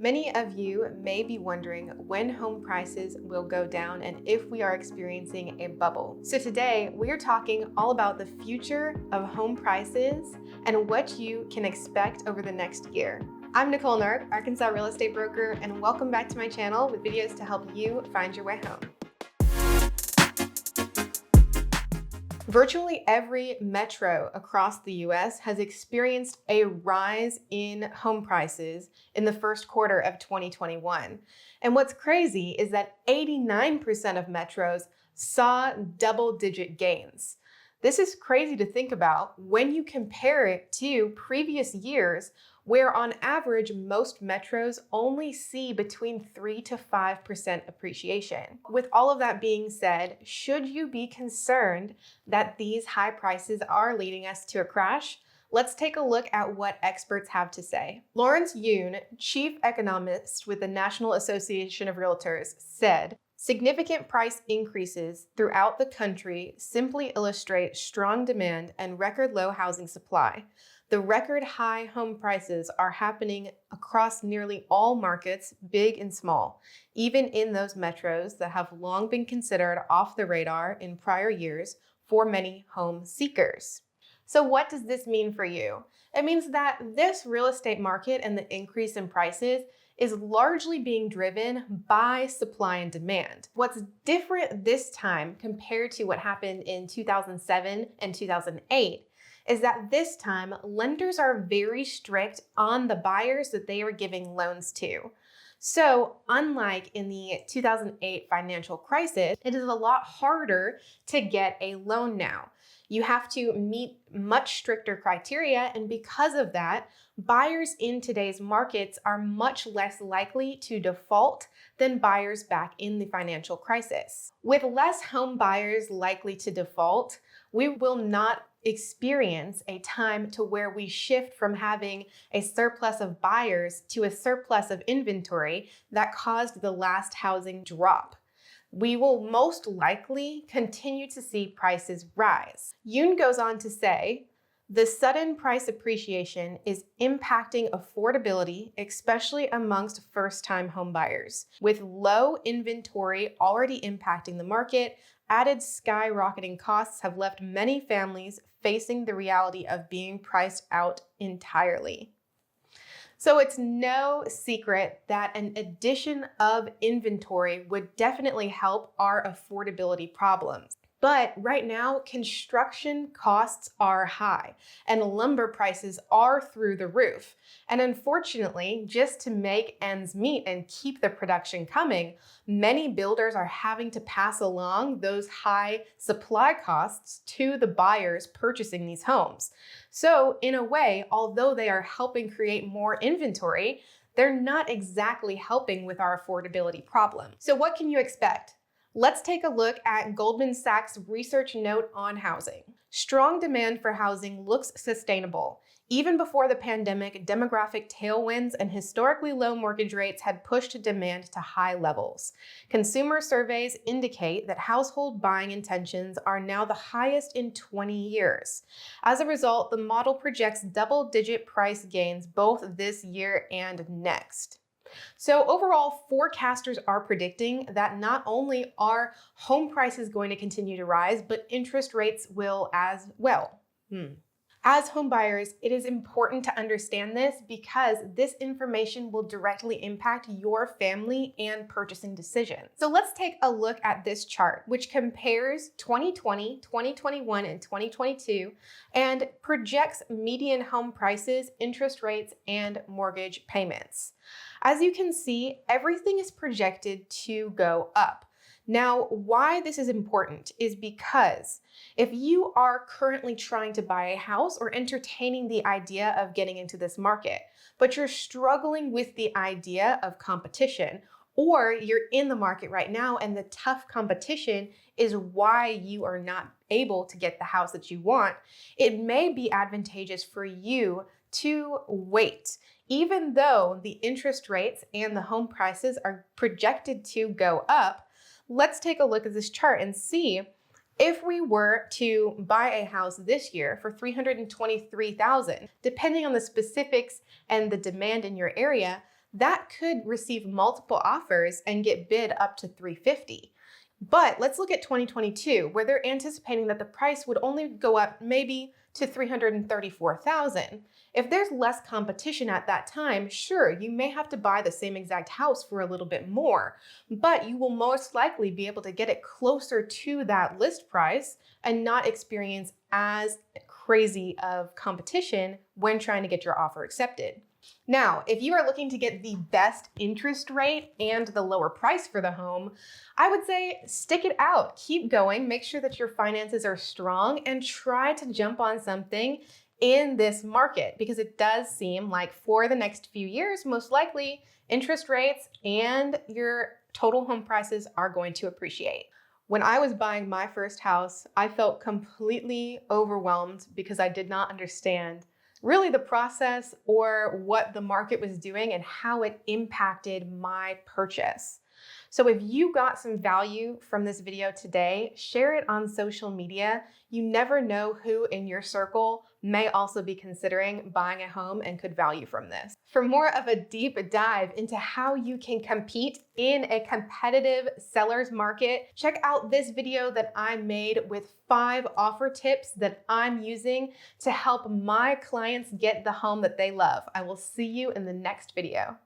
Many of you may be wondering when home prices will go down and if we are experiencing a bubble. So today we are talking all about the future of home prices and what you can expect over the next year. I'm Nicole Nark, Arkansas real estate broker, and welcome back to my channel with videos to help you find your way home. Virtually every metro across the US has experienced a rise in home prices in the first quarter of 2021. And what's crazy is that 89% of metros saw double-digit gains. This is crazy to think about when you compare it to previous years, where on average, most metros only see between 3 to 5% appreciation. With all of that being said, should you be concerned that these high prices are leading us to a crash? Let's take a look at what experts have to say. Lawrence Yun, chief economist with the National Association of Realtors, said, "Significant price increases throughout the country simply illustrate strong demand and record low housing supply. The record high home prices are happening across nearly all markets, big and small, even in those metros that have long been considered off the radar in prior years for many home seekers." So what does this mean for you? It means that this real estate market and the increase in prices is largely being driven by supply and demand. What's different this time compared to what happened in 2007 and 2008 is that this time lenders are very strict on the buyers that they are giving loans to. So unlike in the 2008 financial crisis, it is a lot harder to get a loan now. You have to meet much stricter criteria, and because of that, buyers in today's markets are much less likely to default than buyers back in the financial crisis. With less home buyers likely to default, we will not experience a time to where we shift from having a surplus of buyers to a surplus of inventory that caused the last housing drop. We will most likely continue to see prices rise. Yoon goes on to say, "The sudden price appreciation is impacting affordability, especially amongst first-time home buyers. With low inventory already impacting the market, added skyrocketing costs have left many families facing the reality of being priced out entirely." So it's no secret that an addition of inventory would definitely help our affordability problems. But right now, construction costs are high and lumber prices are through the roof. And unfortunately, just to make ends meet and keep the production coming, many builders are having to pass along those high supply costs to the buyers purchasing these homes. So in a way, although they are helping create more inventory, they're not exactly helping with our affordability problem. So what can you expect? Let's take a look at Goldman Sachs' research note on housing. Strong demand for housing looks sustainable. Even before the pandemic, demographic tailwinds and historically low mortgage rates had pushed demand to high levels. Consumer surveys indicate that household buying intentions are now the highest in 20 years. As a result, the model projects double-digit price gains both this year and next. So overall, forecasters are predicting that not only are home prices going to continue to rise, but interest rates will as well. As home buyers, it is important to understand this because this information will directly impact your family and purchasing decisions. So let's take a look at this chart, which compares 2020, 2021, and 2022 and projects median home prices, interest rates, and mortgage payments. As you can see, everything is projected to go up. Now, why this is important is because if you are currently trying to buy a house or entertaining the idea of getting into this market, but you're struggling with the idea of competition, or you're in the market right now and the tough competition is why you are not able to get the house that you want, it may be advantageous for you to wait. Even though the interest rates and the home prices are projected to go up, let's take a look at this chart and see if we were to buy a house this year for $323,000, depending on the specifics and the demand in your area, that could receive multiple offers and get bid up to $350,000. But let's look at 2022, where they're anticipating that the price would only go up maybe to $334,000. If there's less competition at that time, sure, you may have to buy the same exact house for a little bit more, but you will most likely be able to get it closer to that list price and not experience as crazy of competition when trying to get your offer accepted. Now, if you are looking to get the best interest rate and the lower price for the home, I would say stick it out, keep going, make sure that your finances are strong, and try to jump on something in this market, because it does seem like for the next few years, most likely interest rates and your total home prices are going to appreciate. When I was buying my first house, I felt completely overwhelmed because I did not understand really the process or what the market was doing and how it impacted my purchase. So if you got some value from this video today, share it on social media. You never know who in your circle may also be considering buying a home and could value from this. For more of a deep dive into how you can compete in a competitive seller's market, check out this video that I made with 5 offer tips that I'm using to help my clients get the home that they love. I will see you in the next video.